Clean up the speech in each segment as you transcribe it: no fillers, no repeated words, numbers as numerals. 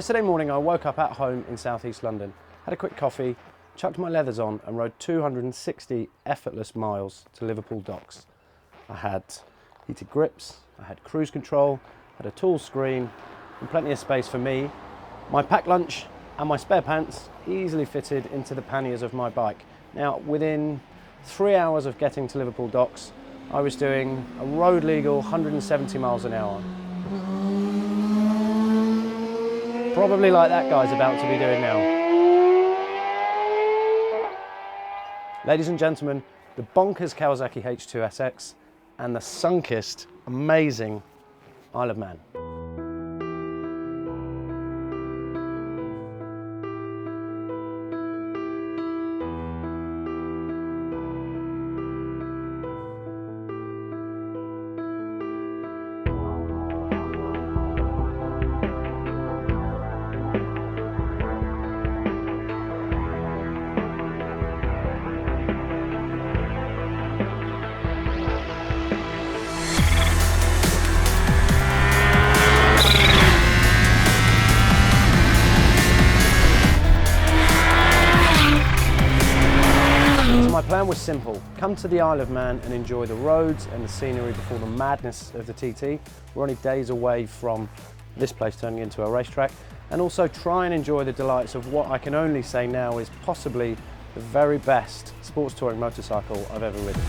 Yesterday morning I woke up at home in southeast London, had a quick coffee, chucked my leathers on and rode 260 effortless miles to Liverpool docks. I had heated grips, I had cruise control, had a tall screen and plenty of space for me, my packed lunch and my spare pants easily fitted into the panniers of my bike. Now within 3 hours of getting to Liverpool docks I was doing a road legal 170 miles an hour. Probably like that guy's about to be doing now. Ladies and gentlemen, the bonkers Kawasaki H2 SX and the sunkist, amazing Isle of Man. My plan was simple, come to the Isle of Man and enjoy the roads and the scenery before the madness of the TT. We're only days away from this place turning into a racetrack, and also try and enjoy the delights of what I can only say now is possibly the very best sports touring motorcycle I've ever ridden.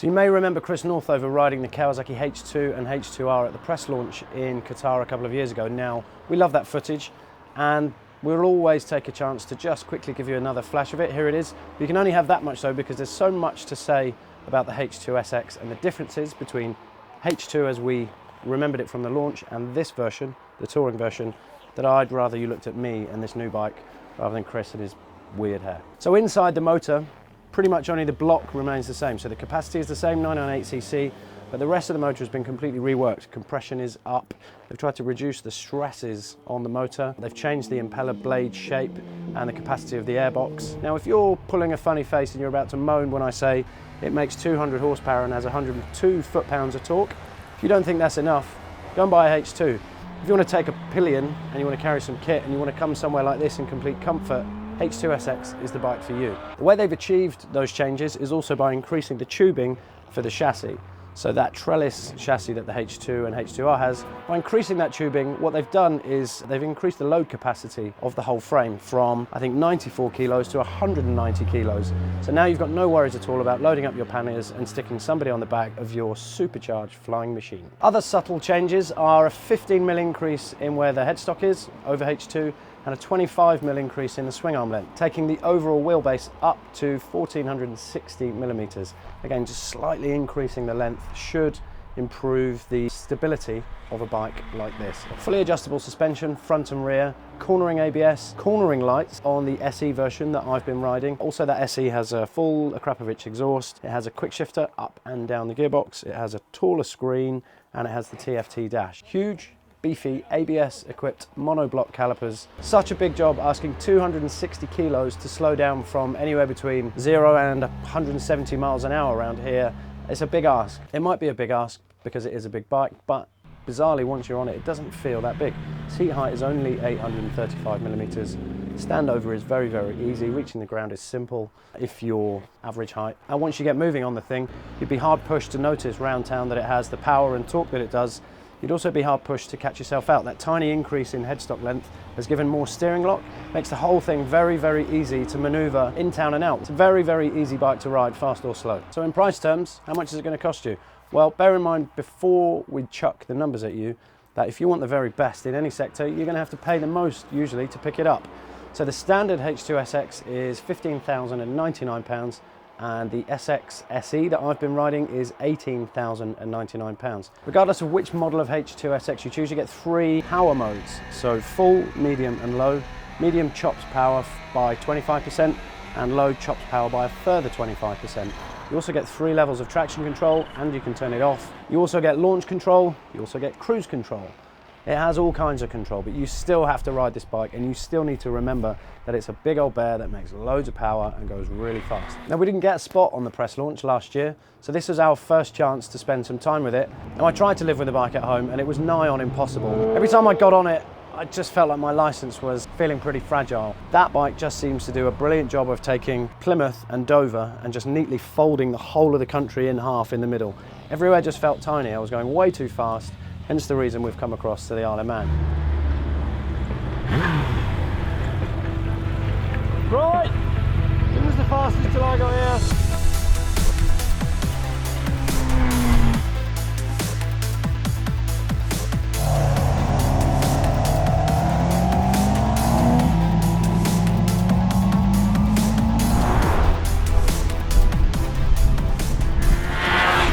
You may remember Chris Northover riding the Kawasaki H2 and H2R at the press launch in Qatar a couple of years ago. Now, we love that footage and we'll always take a chance to just quickly give you another flash of it. Here it is. You can only have that much though because there's so much to say about the H2 SX and the differences between H2 as we remembered it from the launch and this version, the touring version, that I'd rather you looked at me and this new bike rather than Chris and his weird hair. So inside the motor, pretty much only the block remains the same. So the capacity is the same, 998cc, but the rest of the motor has been completely reworked. Compression is up. They've tried to reduce the stresses on the motor. They've changed the impeller blade shape and the capacity of the airbox. Now, if you're pulling a funny face and you're about to moan when I say it makes 200 horsepower and has 102 foot-pounds of torque, if you don't think that's enough, go and buy a H2. If you want to take a pillion and you want to carry some kit and you want to come somewhere like this in complete comfort, H2 SX is the bike for you. The way they've achieved those changes is also by increasing the tubing for the chassis. So that trellis chassis that the H2 and H2R has, by increasing that tubing, what they've done is they've increased the load capacity of the whole frame from, I think, 94 kilos to 190 kilos. So now you've got no worries at all about loading up your panniers and sticking somebody on the back of your supercharged flying machine. Other subtle changes are a 15mm increase in where the headstock is over H2 and a 25mm increase in the swing arm length, taking the overall wheelbase up to 1460mm. Again, just slightly increasing the length should improve the stability of a bike like this. Fully adjustable suspension, front and rear, cornering ABS, cornering lights on the SE version that I've been riding. Also, that SE has a full Accommodation exhaust. It has a quick shifter up and down the gearbox. It has a taller screen and it has the TFT dash. Huge, beefy ABS equipped monoblock calipers. Such a big job asking 260 kilos to slow down from anywhere between 0 and 170 miles an hour around here. It's a big ask. It might be a big ask because it is a big bike, but bizarrely once you're on it, it doesn't feel that big. Seat height is only 835mm. Standover is very, very easy. Reaching the ground is simple if you're average height. And once you get moving on the thing, you'd be hard pushed to notice round town that it has the power and torque that it does. You'd also be hard pushed to catch yourself out. That tiny increase in headstock length has given more steering lock, makes the whole thing very, very easy to maneuver in town and out. It's a very, very easy bike to ride, fast or slow. So in price terms, how much is it going to cost you? Well, bear in mind before we chuck the numbers at you, that if you want the very best in any sector, you're going to have to pay the most usually to pick it up. So the standard H2 SX is £15,099. And the SX SE that I've been riding is £18,099. Regardless of which model of H2 SX you choose, you get 3 power modes. So full, medium and low. Medium chops power by 25% and low chops power by a further 25%. You also get 3 levels of traction control and you can turn it off. You also get launch control, you also get cruise control. It has all kinds of control, but you still have to ride this bike, and you still need to remember that it's a big old bear that makes loads of power and goes really fast. Now, we didn't get a spot on the press launch last year, so this was our first chance to spend some time with it. Now, I tried to live with the bike at home, and it was nigh on impossible. Every time I got on it, I just felt like my license was feeling pretty fragile. That bike just seems to do a brilliant job of taking Plymouth and Dover and just neatly folding the whole of the country in half in the middle. Everywhere just felt tiny. I was going way too fast, hence the reason we've come across to the Isle of Man. Right, it was the fastest till I got here.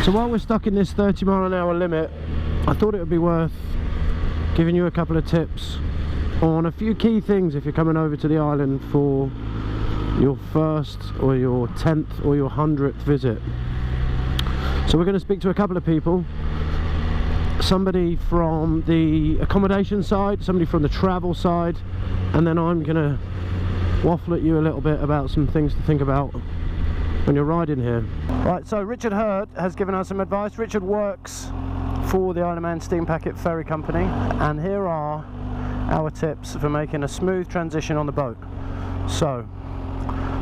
So while we're stuck in this 30-mile-an-hour limit, I thought it would be worth giving you a couple of tips on a few key things if you're coming over to the island for your first or your 10th or your 100th visit. So we're going to speak to a couple of people, somebody from the accommodation side, somebody from the travel side, and then I'm going to waffle at you a little bit about some things to think about when you're riding here. Right, so Richard Hurd has given us some advice. Richard works for the Isle of Man Steam Packet Ferry Company, and here are our tips for making a smooth transition on the boat. So,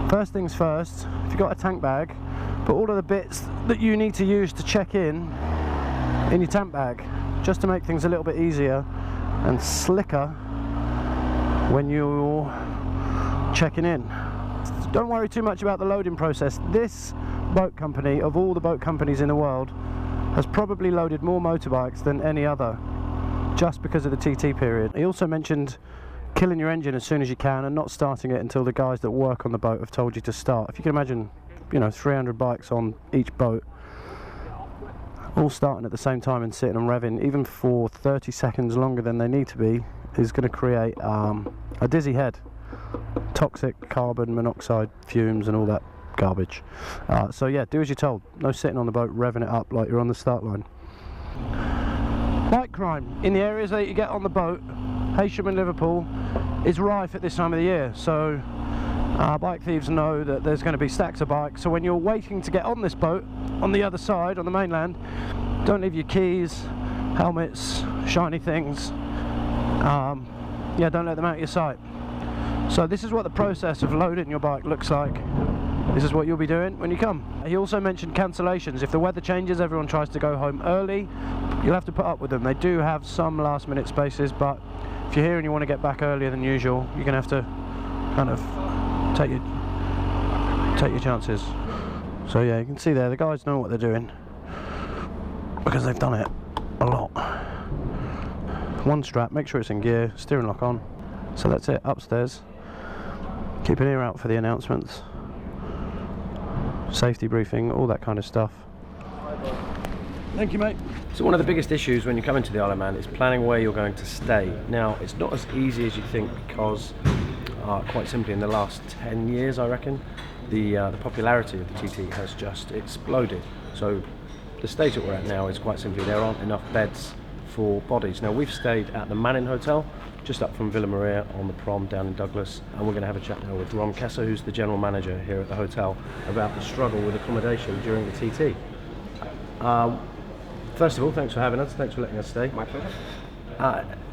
first things first, if you've got a tank bag, put all of the bits that you need to use to check in your tank bag, just to make things a little bit easier and slicker when you're checking in. Don't worry too much about the loading process. This boat company, of all the boat companies in the world, has probably loaded more motorbikes than any other, just because of the TT period. He also mentioned killing your engine as soon as you can and not starting it until the guys that work on the boat have told you to start. If you can imagine, you know, 300 bikes on each boat, all starting at the same time and sitting and revving, even for 30 seconds longer than they need to be, is going to create a dizzy head. Toxic carbon monoxide fumes and all that garbage. So yeah, do as you're told. No sitting on the boat revving it up like you're on the start line. Bike crime in the areas that you get on the boat, Heysham and Liverpool, is rife at this time of the year. So bike thieves know that there's going to be stacks of bikes. So when you're waiting to get on this boat on the other side, on the mainland, don't leave your keys, helmets, shiny things. Yeah, don't let them out of your sight. So this is what the process of loading your bike looks like. This is what you'll be doing when you come. He also mentioned cancellations. If the weather changes, everyone tries to go home early, you'll have to put up with them. They do have some last minute spaces, but if you're here and you want to get back earlier than usual, you're going to have to kind of take your chances. So yeah, you can see there, the guys know what they're doing because they've done it a lot. One strap, make sure it's in gear, steering lock on. So that's it, upstairs. Keep an ear out for the announcements, safety briefing, all that kind of stuff. Thank you, mate. So one of the biggest issues when you come into the Isle of Man is planning where you're going to stay. Now, it's not as easy as you think because, quite simply, in the last 10 years, I reckon, the popularity of the TT has just exploded. So the stage that we're at now is quite simply there aren't enough beds for bodies. Now, we've stayed at the Manning Hotel, just up from Villa Maria on the prom down in Douglas, and we're going to have a chat now with Ron Kessler, who's the general manager here at the hotel, about the struggle with accommodation during the TT. First of all, thanks for having us, thanks for letting us stay. My pleasure.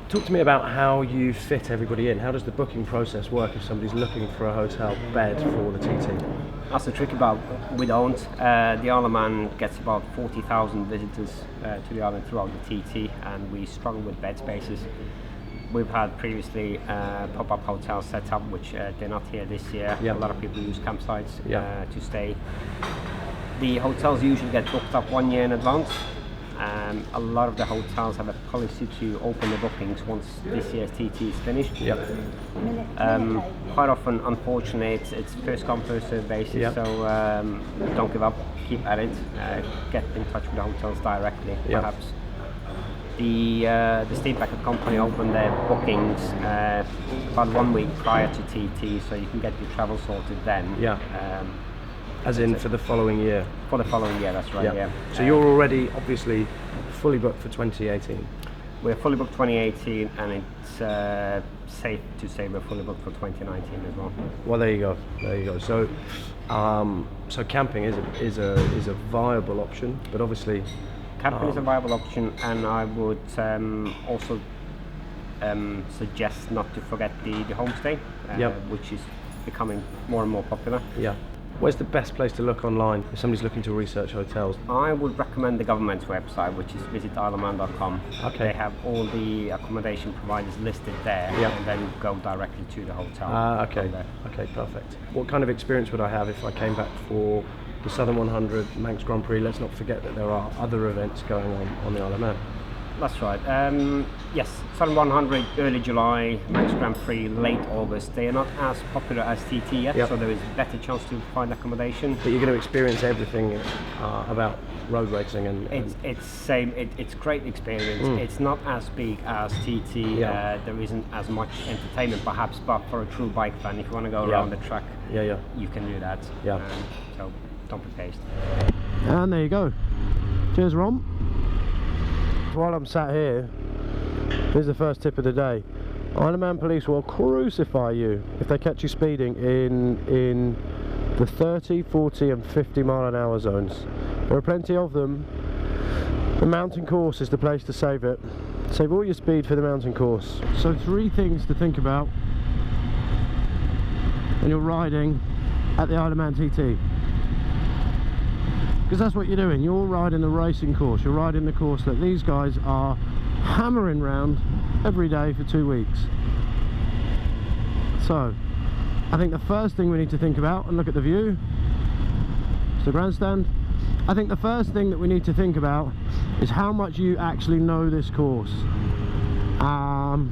Talk to me about how you fit everybody in. How does the booking process work if somebody's looking for a hotel bed for the TT? That's the trick about we don't. The Isle of Man gets about 40,000 visitors to the island throughout the TT, and we struggle with bed spaces. We've had previously pop-up hotels set up, which they're not here this year. Yep. A lot of people use campsites Yep. to stay. The hotels usually get booked up 1 year in advance. A lot of the hotels have a policy to open the bookings once this year's TT is finished. Yep. Quite often, unfortunately, it's first come, first served basis. Yep. So don't give up, keep at it, get in touch with the hotels directly. Yep. Perhaps the Steam Packet company opened their bookings about 1 week prior to TT, so you can get your travel sorted then. Yeah. As in for the following year? For the following year, that's right, yeah. So you're already obviously fully booked for 2018? We're fully booked 2018, and it's safe to say we're fully booked for 2019 as well. Well, there you go. There you go. So, so camping is a viable option, but obviously, Camping is a viable option, and I would also suggest not to forget the homestay, Yep. which is becoming more and more popular. yeah. Where's the best place to look online if somebody's looking to research hotels? I would recommend the government's website, which is visitisleofman.com. Okay. They have all the accommodation providers listed there, Yeah. and then go directly to the hotel. Okay. from there. Okay, perfect. What kind of experience would I have if I came back for the Southern 100, Manx Grand Prix? Let's not forget that there are other events going on the Isle of Man. That's right. Yes, Southern 100, early July, Manx Grand Prix, late August. They are not as popular as TT yet, Yep. so there is better chance to find accommodation. But you're going to experience everything about road racing and It's great experience. It's not as big as TT. Yeah. There isn't as much entertainment, perhaps, but for a true bike fan, if you want to go Yeah. around the track, yeah. you can do that. Yeah. So don't be paced. And there you go. Cheers, Rom. While I'm sat here, here's the first tip of the day. Isle of Man police will crucify you if they catch you speeding in the 30, 40 and 50 mile an hour zones. There are plenty of them. The mountain course is the place to save it. Save all your speed for the mountain course. So 3 things to think about when you're riding at the Isle of Man TT. Because that's what you're doing, you're riding the racing course, you're riding the course that these guys are hammering round every day for 2 weeks. So, I think the first thing we need to think about, and look at the view, it's the grandstand. I think the first thing that we need to think about is how much you actually know this course. And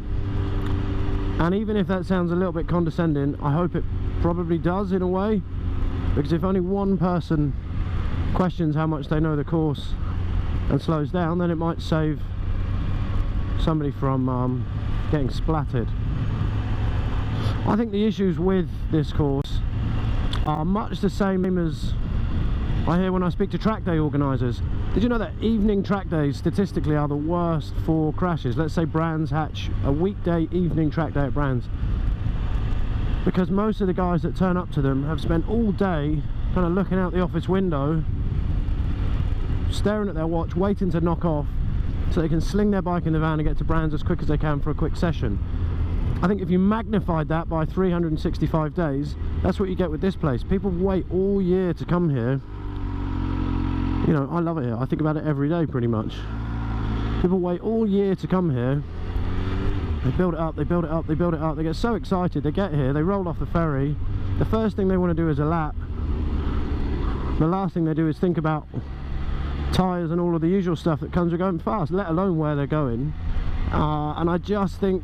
even if that sounds a little bit condescending, I hope it probably does in a way, because if only one person questions how much they know the course and slows down, then it might save somebody from getting splattered. I think the issues with this course are much the same as I hear when I speak to track day organisers. Did you know that evening track days statistically are the worst for crashes? Let's say Brands Hatch, a weekday evening track day at Brands, because most of the guys that turn up to them have spent all day kind of looking out the office window, staring at their watch, waiting to knock off so they can sling their bike in the van and get to Brands as quick as they can for a quick session. I think if you magnified that by 365 days, that's what you get with this place. People wait all year to come here. You know, I love it here. I think about it every day pretty much. People wait all year to come here. They build it up, they build it up, they build it up. They get so excited, they get here, they roll off the ferry. The first thing they want to do is a lap. The last thing they do is think about tyres and all of the usual stuff that comes with going fast, let alone where they're going. And I just think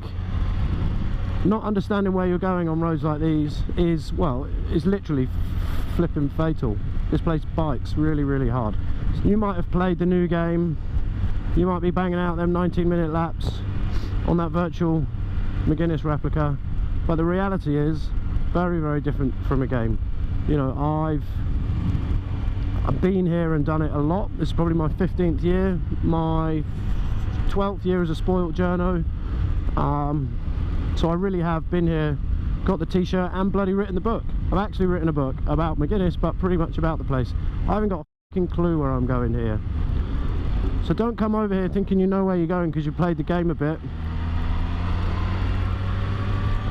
not understanding where you're going on roads like these is, well, is literally flipping fatal. This place bikes really, really hard. So you might have played the new game, you might be banging out them 19-minute laps on that virtual McGuinness replica, but the reality is very, very different from a game. You know, I've been here and done it a lot. This is probably my 15th year, my 12th year as a spoilt journo. So I really have been here, got the t-shirt and bloody written the book. I've actually written a book about McGuinness, but pretty much about the place. I haven't got a fucking clue where I'm going here. So don't come over here thinking you know where you're going because you played the game a bit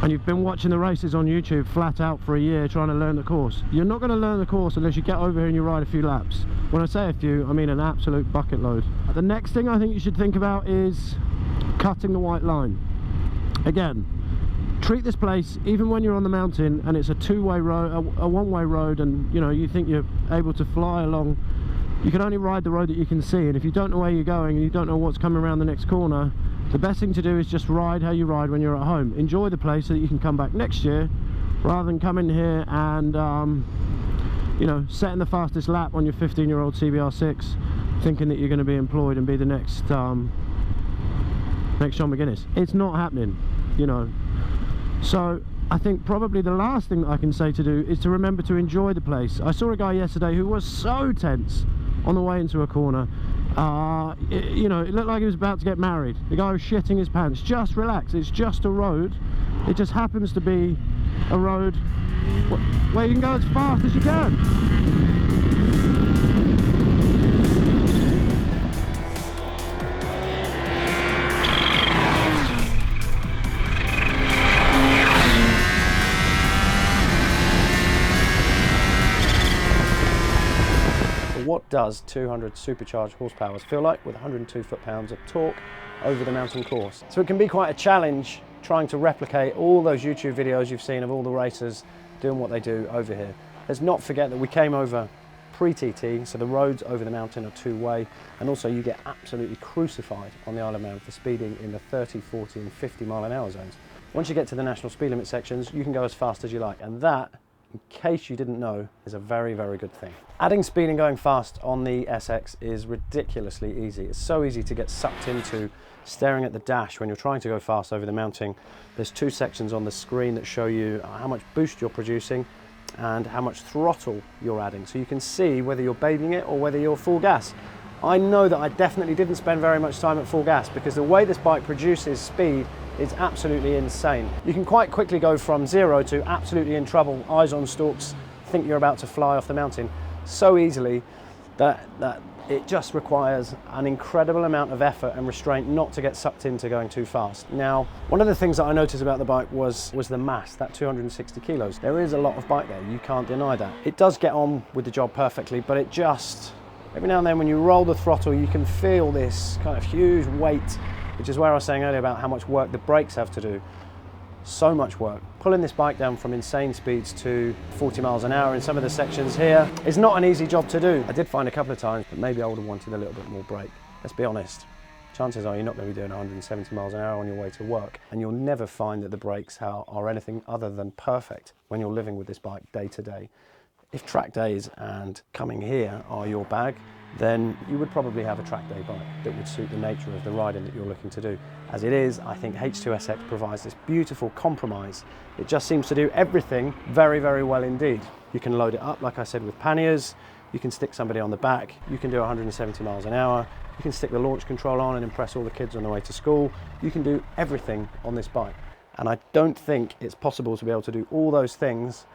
and you've been watching the races on YouTube flat out for a year trying to learn the course. You're not going to learn the course unless you get over here and you ride a few laps. When I say a few, I mean an absolute bucket load. The next thing I think you should think about is cutting the white line. Again, treat this place, even when you're on the mountain and it's a two-way road, a one-way road, and you know, you think you're able to fly along, you can only ride the road that you can see, and if you don't know where you're going and you don't know what's coming around the next corner, the best thing to do is just ride how you ride when you're at home. Enjoy the place so that you can come back next year, rather than come in here and you know, setting the fastest lap on your 15-year-old CBR6 thinking that you're going to be employed and be the next Sean McGuinness. It's not happening, you know. So I think probably the last thing that I can say to do is to remember to enjoy the place. I saw a guy yesterday who was so tense on the way into a corner. You know, it looked like he was about to get married. The guy was shitting his pants. Just relax, it's just a road. It just happens to be a road where you can go as fast as you can. What does 200 supercharged horsepower feel like with 102 foot-pounds of torque over the mountain course? So it can be quite a challenge trying to replicate all those YouTube videos you've seen of all the racers doing what they do over here. Let's not forget that we came over pre-TT, so the roads over the mountain are two-way, and also you get absolutely crucified on the Isle of Man for speeding in the 30, 40 and 50 mile-an-hour zones. Once you get to the national speed limit sections, you can go as fast as you like, and that, in case you didn't know, is a very, very good thing. Adding speed and going fast on the SX is ridiculously easy. It's so easy to get sucked into staring at the dash when you're trying to go fast over the mountain. There's two sections on the screen that show you how much boost you're producing and how much throttle you're adding. So you can see whether you're babying it or whether you're full gas. I know that I definitely didn't spend very much time at full gas because the way this bike produces speed is absolutely insane. You can quite quickly go from 0 to absolutely in trouble, eyes on stalks, think you're about to fly off the mountain so easily that it just requires an incredible amount of effort and restraint not to get sucked into going too fast. Now, one of the things that I noticed about the bike was the mass, that 260 kilos. There is a lot of bike there, you can't deny that. It does get on with the job perfectly, but it just, every now and then when you roll the throttle, you can feel this kind of huge weight, which is where I was saying earlier about how much work the brakes have to do. So much work. Pulling this bike down from insane speeds to 40 miles an hour in some of the sections here is not an easy job to do. I did find a couple of times that maybe I would have wanted a little bit more brake. Let's be honest. Chances are you're not going to be doing 170 miles an hour on your way to work, and you'll never find that the brakes are anything other than perfect when you're living with this bike day to day. If track days and coming here are your bag, then you would probably have a track day bike that would suit the nature of the riding that you're looking to do. As it is, I think H2 SX provides this beautiful compromise. It just seems to do everything very, very well indeed. You can load it up, like I said, with panniers, you can stick somebody on the back, you can do 170 miles an hour, you can stick the launch control on and impress all the kids on the way to school. You can do everything on this bike. And I don't think it's possible to be able to do all those things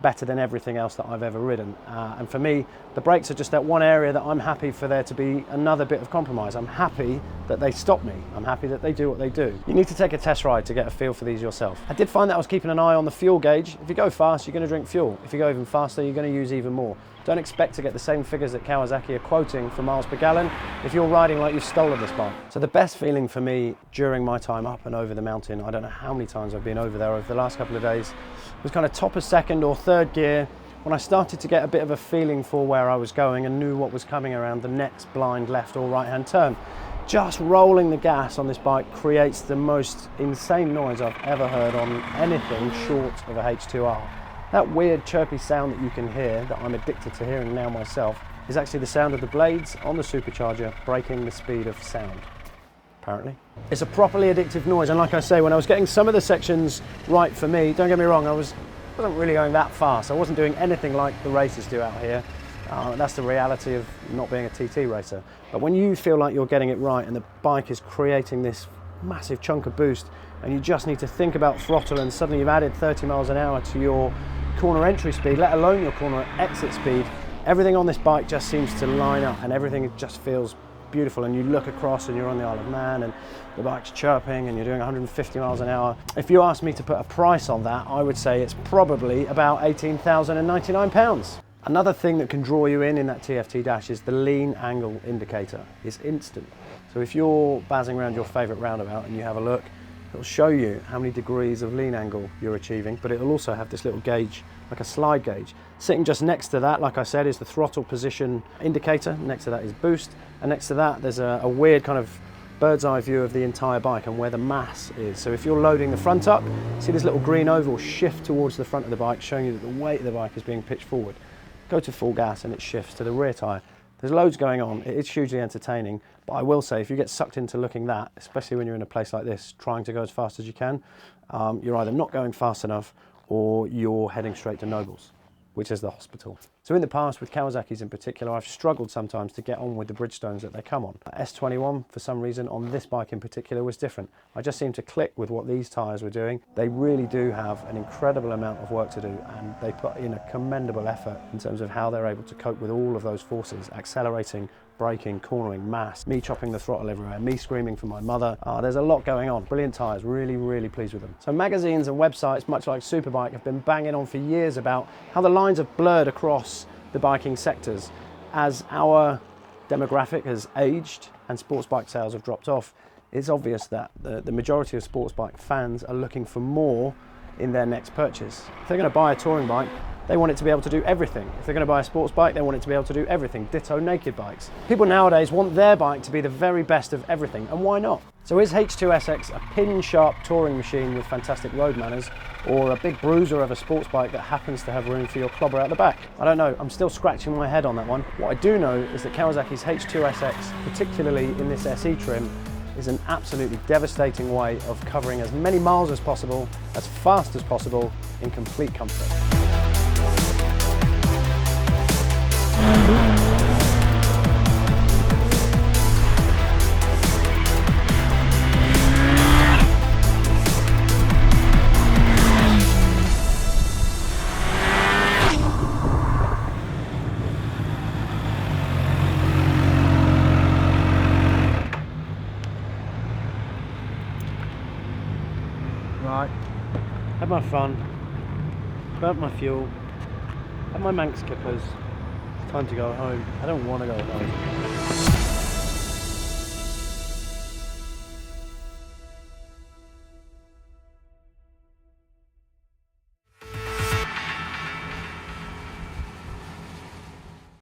better than everything else that I've ever ridden. And for me, the brakes are just that one area that I'm happy for there to be another bit of compromise. I'm happy that they stop me. I'm happy that they do what they do. You need to take a test ride to get a feel for these yourself. I did find that I was keeping an eye on the fuel gauge. If you go fast, you're going to drink fuel. If you go even faster, you're going to use even more. Don't expect to get the same figures that Kawasaki are quoting for miles per gallon if you're riding like you've stolen this bike. So the best feeling for me during my time up and over the mountain, I don't know how many times I've been over there over the last couple of days, was kind of top of second or third gear when I started to get a bit of a feeling for where I was going and knew what was coming around the next blind left or right hand turn. Just rolling the gas on this bike creates the most insane noise I've ever heard on anything short of a H2R. That weird chirpy sound that you can hear, that I'm addicted to hearing now myself, is actually the sound of the blades on the supercharger breaking the speed of sound, apparently. It's a properly addictive noise, and like I say, when I was getting some of the sections right for me, don't get me wrong, I wasn't really going that fast. I wasn't doing anything like the racers do out here. That's the reality of not being a TT racer. But when you feel like you're getting it right and the bike is creating this massive chunk of boost, and you just need to think about throttle, and suddenly you've added 30 miles an hour to your corner entry speed, let alone your corner exit speed, everything on this bike just seems to line up and everything just feels beautiful. And you look across and you're on the Isle of Man and the bike's chirping and you're doing 150 miles an hour. If you asked me to put a price on that, I would say it's probably about £18,099. Another thing that can draw you in that TFT dash is the lean angle indicator. It's instant. So if you're bazzing around your favourite roundabout and you have a look, it'll show you how many degrees of lean angle you're achieving, but it'll also have this little gauge, like a slide gauge. Sitting just next to that, like I said, is the throttle position indicator. Next to that is boost, and next to that there's a weird kind of bird's eye view of the entire bike and where the mass is. So if you're loading the front up, see this little green oval shift towards the front of the bike, showing you that the weight of the bike is being pitched forward. Go to full gas and it shifts to the rear tyre. There's loads going on. It's hugely entertaining, but I will say if you get sucked into looking that, especially when you're in a place like this, trying to go as fast as you can, you're either not going fast enough or you're heading straight to Nobles. which is the hospital. So in the past, with Kawasaki's in particular, I've struggled sometimes to get on with the Bridgestones that they come on. S21, for some reason, on this bike in particular, was different. I just seemed to click with what these tyres were doing. They really do have an incredible amount of work to do, and they put in a commendable effort in terms of how they're able to cope with all of those forces, accelerating, braking, cornering, mass, me chopping the throttle everywhere, me screaming for my mother. There's a lot going on. Brilliant tyres, really, really pleased with them. So magazines and websites, much like Superbike, have been banging on for years about how the lines have blurred across the biking sectors as our demographic has aged and sports bike sales have dropped off. It's obvious that the majority of sports bike fans are looking for more in their next purchase. If they're going to buy a touring bike, they want it to be able to do everything. If they're going to buy a sports bike, they want it to be able to do everything. Ditto naked bikes. People nowadays want their bike to be the very best of everything, and why not? So is H2 SX a pin-sharp touring machine with fantastic road manners, or a big bruiser of a sports bike that happens to have room for your clobber out the back? I don't know, I'm still scratching my head on that one. What I do know is that Kawasaki's H2 SX, particularly in this SE trim, is an absolutely devastating way of covering as many miles as possible, as fast as possible, in complete comfort. Right, had my fun, burnt my fuel, had my Manx kippers. Time to go home. I don't want to go home.